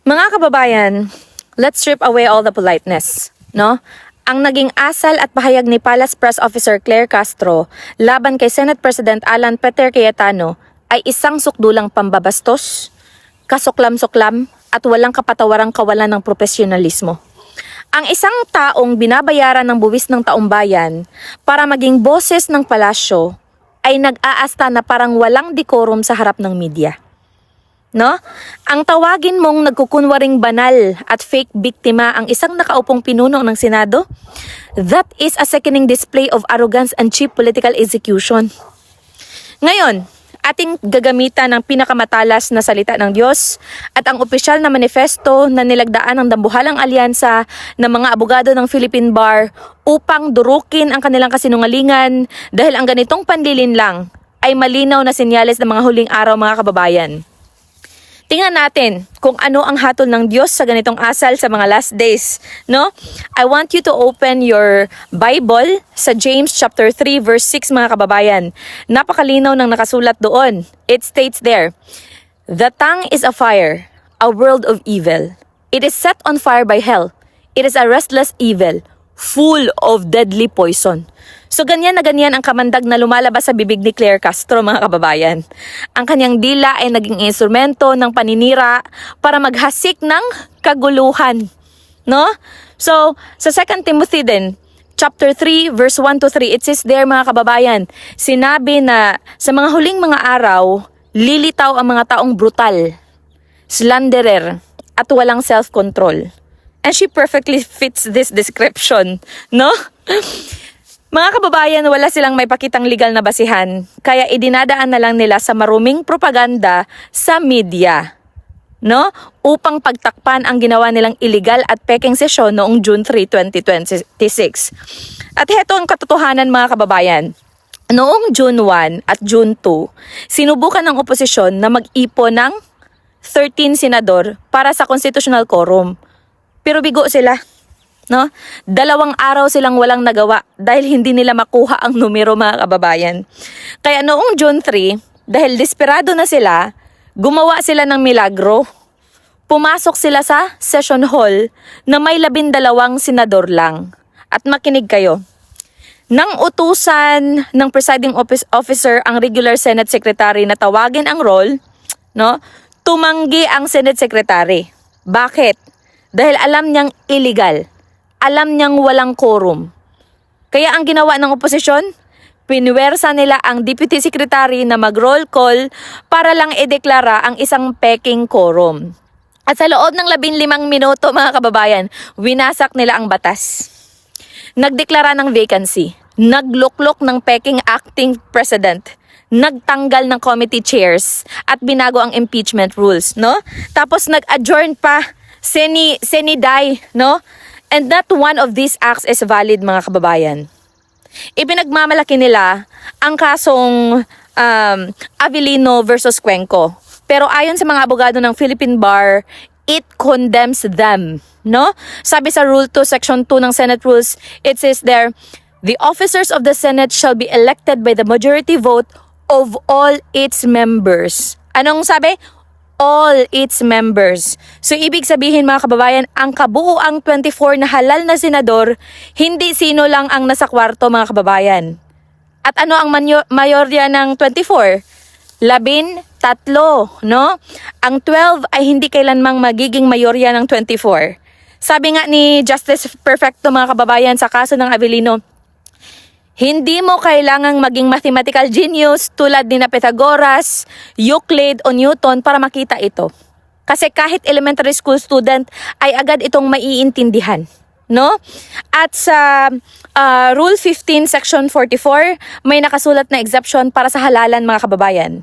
Mga kababayan, let's strip away all the politeness, no? Ang naging asal at pahayag ni Palace Press Officer Claire Castro laban kay Senate President Alan Peter Cayetano ay isang sukdulang pambabastos, kasuklam-suklam at walang kapatawarang kawalan ng profesionalismo. Ang isang taong binabayaran ng buwis ng taong bayan para maging boses ng palasyo ay nag-aasta na parang walang decorum sa harap ng media. No? Ang tawagin mong nagkukunwaring banal at fake biktima ang isang nakaupong pinuno ng Senado, that is a sickening display of arrogance and cheap political execution. Ngayon, ating gagamitan ng pinakamatalas na salita ng Diyos at ang opisyal na manifesto na nilagdaan ng dambuhalang alyansa ng mga abogado ng Philippine Bar upang durukin ang kanilang kasinungalingan dahil ang ganitong panlilin lang ay malinaw na senyales ng mga huling araw, mga kababayan. Tingnan natin kung ano ang hatol ng Diyos sa ganitong asal sa mga last days, no? I want you to open your Bible sa James chapter 3 verse 6, mga kababayan. Napakalinaw ng nakasulat doon. It states there, "The tongue is a fire, a world of evil. It is set on fire by hell. It is a restless evil, full of deadly poison." So ganyan na ganyan ang kamandag na lumalabas sa bibig ni Claire Castro, mga kababayan. Ang kanyang dila ay naging instrumento ng paninira para maghasik ng kaguluhan. No? So, sa 2 Timothy din, chapter 3, verse 1 to 3, it says there, mga kababayan, sinabi na sa mga huling mga araw, lilitaw ang mga taong brutal, slanderer, at walang self-control. And she perfectly fits this description, no? Mga kababayan, wala silang may pakitang legal na basihan, kaya idinadaan na lang nila sa maruming propaganda sa media, no? Upang pagtakpan ang ginawa nilang illegal at peking sesyon noong June 3, 2026. At heto ang katotohanan, mga kababayan. Noong June 1 at June 2, sinubukan ng oposisyon na mag-ipo ng 13 senador para sa constitutional quorum. Pero bigo sila. No? 2 araw silang walang nagawa dahil hindi nila makuha ang numero, mga kababayan. Kaya noong June 3, dahil desperado na sila, gumawa sila ng milagro. Pumasok sila sa session hall na may 12 senador lang. At makinig kayo. Nang utusan ng presiding officer ang regular Senate Secretary na tawagin ang roll, no? Tumanggi ang Senate Secretary. Bakit? Dahil alam niyang illegal. Alam niyang walang quorum. Kaya ang ginawa ng oposisyon, pinwersa nila ang Deputy Secretary na mag-roll call para lang ideklara ang isang peking quorum. At sa loob ng 15 minuto, mga kababayan, winasak nila ang batas. Nagdeklara ng vacancy, nagluklok ng peking acting president, nagtanggal ng committee chairs, at binago ang impeachment rules, no? Tapos nag-adjourn pa, seni-die, no? And not one of these acts is valid, mga kababayan. Ipinagmamalaki nila ang kasong Avellino versus Cuenco. Pero ayon sa mga abogado ng Philippine Bar, it condemns them. No? Sabi sa Rule 2, Section 2 ng Senate Rules, it says there, "The officers of the Senate shall be elected by the majority vote of all its members." Anong sabi? All its members. So ibig sabihin, mga kababayan, ang kabuuang 24 na halal na senador, hindi sino lang ang nasa kwarto, mga kababayan. At ano ang mayorya ng 24? 13, no? Ang 12 ay hindi kailanmang magiging mayorya ng 24. Sabi nga ni Justice Perfecto, mga kababayan, sa kaso ng Avellino, hindi mo kailangang maging mathematical genius tulad ni Pythagoras, Euclid o Newton para makita ito. Kasi kahit elementary school student ay agad itong maiintindihan, no? At sa Rule 15 Section 44, may nakasulat na exception para sa halalan, mga kababayan.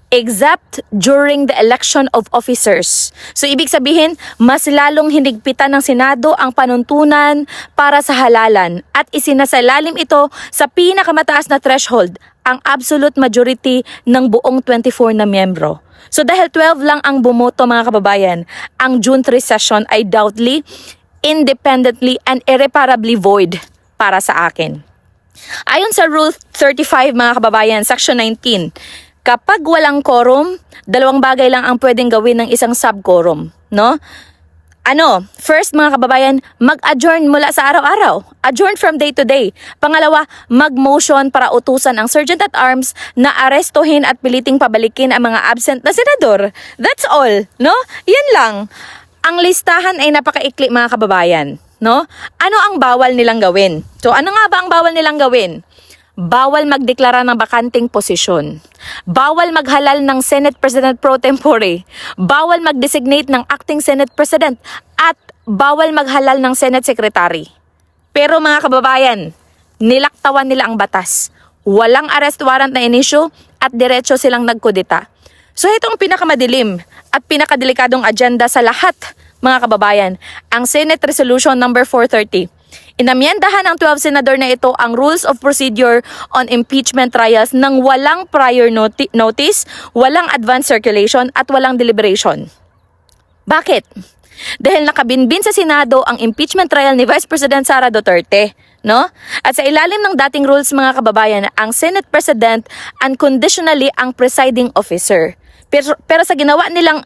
Except during the election of officers. So ibig sabihin, mas lalong hinigpitan ng Senado ang panuntunan para sa halalan at isinasalalim ito sa pinakamataas na threshold, ang absolute majority ng buong 24 na miyembro. So dahil 12 lang ang bumoto, mga kababayan, ang June 3 session ay doubtly, independently, and irreparably void para sa akin. Ayon sa Rule 35, mga kababayan, Section 19, kapag walang quorum, 2 bagay lang ang pwedeng gawin ng isang sub-quorum. no? First mga kababayan, mag-adjourn mula sa araw-araw. Adjourn from day to day. Pangalawa, mag-motion para utusan ang Sergeant at Arms na arestuhin at piliting pabalikin ang mga absent na senador. That's all, no? Yan lang. Ang listahan ay napakaikli mga kababayan, no? Ano ang bawal nilang gawin? So ano nga ba ang bawal nilang gawin? Bawal magdeklara ng bakanting posisyon. Bawal maghalal ng Senate President pro tempore. Bawal mag-designate ng acting Senate President. At bawal maghalal ng Senate Secretary. Pero mga kababayan, nilaktawan nila ang batas. Walang arrest warrant na inisyu at diretso silang nagkudeta. So ito ang pinakamadilim at pinakadelikadong agenda sa lahat, mga kababayan, ang Senate Resolution number 430. Inamyendahan ng 12 senador na ito ang Rules of Procedure on Impeachment Trials nang walang prior notice, walang advance circulation at walang deliberation. Bakit? Dahil nakabinbin sa Senado ang impeachment trial ni Vice President Sara Duterte, no? At sa ilalim ng dating rules mga kababayan, ang Senate President unconditionally ang presiding officer. Pero sa ginawa nilang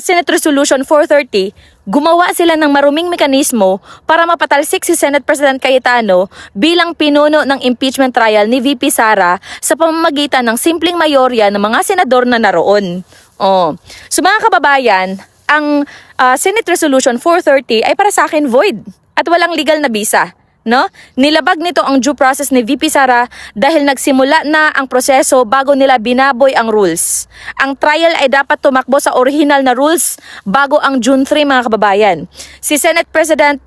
Senate Resolution 430, gumawa sila ng maruming mekanismo para mapatalsik si Senate President Cayetano bilang pinuno ng impeachment trial ni VP Sara sa pamamagitan ng simpleng mayorya ng mga senador na naroon. So mga kababayan, ang Senate Resolution 430 ay para sa akin void at walang legal na bisa. No? Nilabag nito ang due process ni VP Sara dahil nagsimula na ang proseso bago nila binaboy ang rules. Ang trial ay dapat tumakbo sa original na rules bago ang June 3 mga kababayan. Si Senate President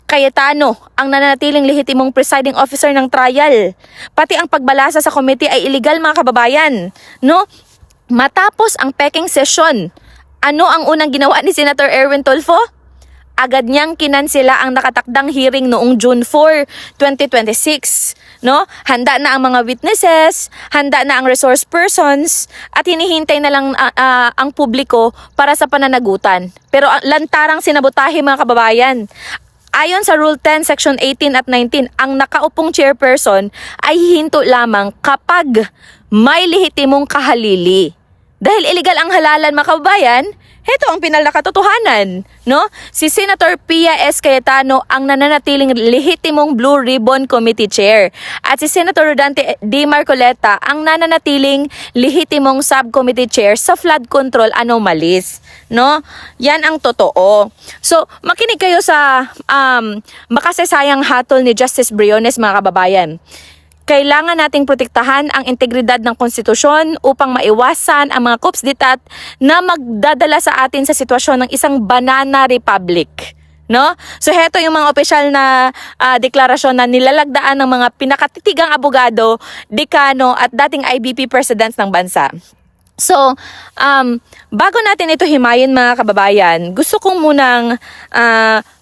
Cayetano ang nananatiling lehitimong presiding officer ng trial. Pati ang pagbalasa sa committee ay illegal mga kababayan. No? Matapos ang peking session, ano ang unang ginawa ni Senator Erwin Tulfo? Agad niyang kinansela ang nakatakdang hearing noong June 4, 2026. No? Handa na ang mga witnesses, handa na ang resource persons, at hinihintay na lang ang publiko para sa pananagutan. Pero lantarang sinabotahe mga kababayan. Ayon sa Rule 10, Section 18 at 19, ang nakaupong chairperson ay hihinto lamang kapag may lehitimong kahalili. Dahil illegal ang halalan mga kababayan, heto ang pinal na katotohanan, no? Si Senator Pia S. Cayetano ang nananatiling lehitimong Blue Ribbon Committee Chair at si Senator Rodante D. Marcoleta ang nananatiling lehitimong Subcommittee Chair sa flood control anomalies, no? Yan ang totoo. So, makinig kayo sa makasasayang hatol ni Justice Briones mga kababayan. Kailangan nating protektahan ang integridad ng konstitusyon upang maiwasan ang mga coups d'etat na magdadala sa atin sa sitwasyon ng isang banana republic. No? So heto yung mga opisyal na deklarasyon na nilalagdaan ng mga pinakatitigang abogado, dekano at dating IBP presidents ng bansa. So, bago natin ito himayin mga kababayan, gusto kong munang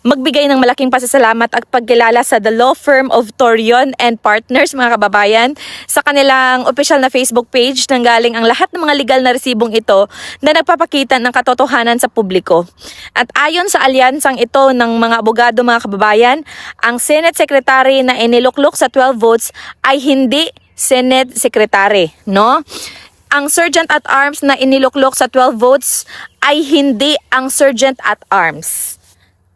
magbigay ng malaking pasasalamat at pagkilala sa the law firm of Torion and Partners mga kababayan sa kanilang official na Facebook page nang galing ang lahat ng mga legal na resibong ito na nagpapakita ng katotohanan sa publiko. At ayon sa alyansang ito ng mga abogado mga kababayan, ang Senate Secretary na iniluklok sa 12 votes ay hindi Senate Secretary, no? Ang Sergeant at Arms na iniluklok sa 12 votes ay hindi ang Sergeant at Arms.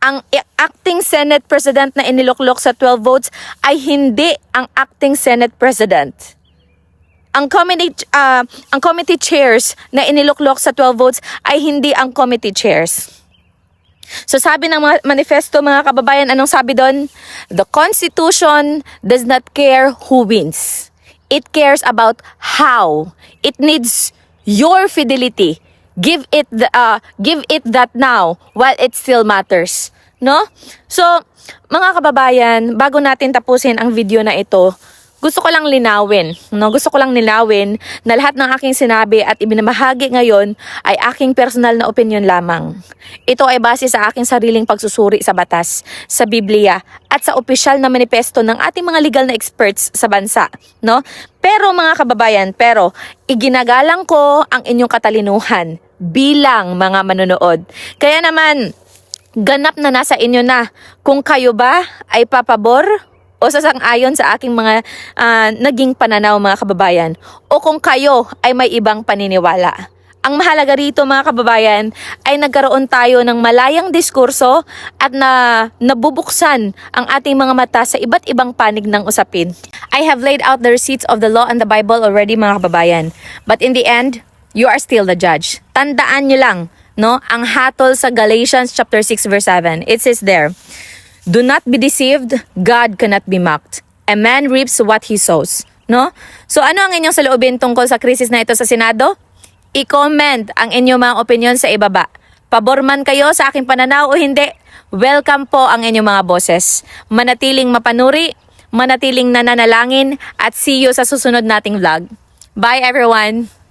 Ang acting Senate President na iniluklok sa 12 votes ay hindi ang acting Senate President. Ang committee chairs na iniluklok sa 12 votes ay hindi ang committee chairs. So sabi ng mga manifesto mga kababayan, anong sabi doon? The Constitution does not care who wins. It cares about how. It needs your fidelity. Give it that now while it still matters. No? So, mga kababayan, bago natin tapusin ang video na ito, gusto ko lang linawin, no? Gusto ko lang linawin na lahat ng aking sinabi at ibinamahagi ngayon ay aking personal na opinion lamang. Ito ay base sa aking sariling pagsusuri sa batas, sa Biblia, at sa opisyal na manifesto ng ating mga legal na experts sa bansa, no? Pero mga kababayan, iginagalang ko ang inyong katalinuhan bilang mga manonood. Kaya naman, ganap na nasa inyo na kung kayo ba ay papabor o sasang-ayon sa aking mga naging pananaw mga kababayan, o kung kayo ay may ibang paniniwala. Ang mahalaga rito mga kababayan ay nagkaroon tayo ng malayang diskurso at nabubuksan ang ating mga mata sa iba't ibang panig ng usapin. I have laid out the receipts of the law and the Bible already mga kababayan. But in the end, you are still the judge. Tandaan nyo lang, no, ang hatol sa Galatians chapter 6 verse 7. It says there, "Do not be deceived, God cannot be mocked. A man reaps what he sows." No? So ano ang inyong saloobin tungkol sa krisis na ito sa Senado? I-comment ang inyong mga opinion sa ibaba. Pabor man kayo sa aking pananaw o hindi, welcome po ang inyong mga boses. Manatiling mapanuri, manatiling nananalangin, at see you sa susunod nating vlog. Bye everyone!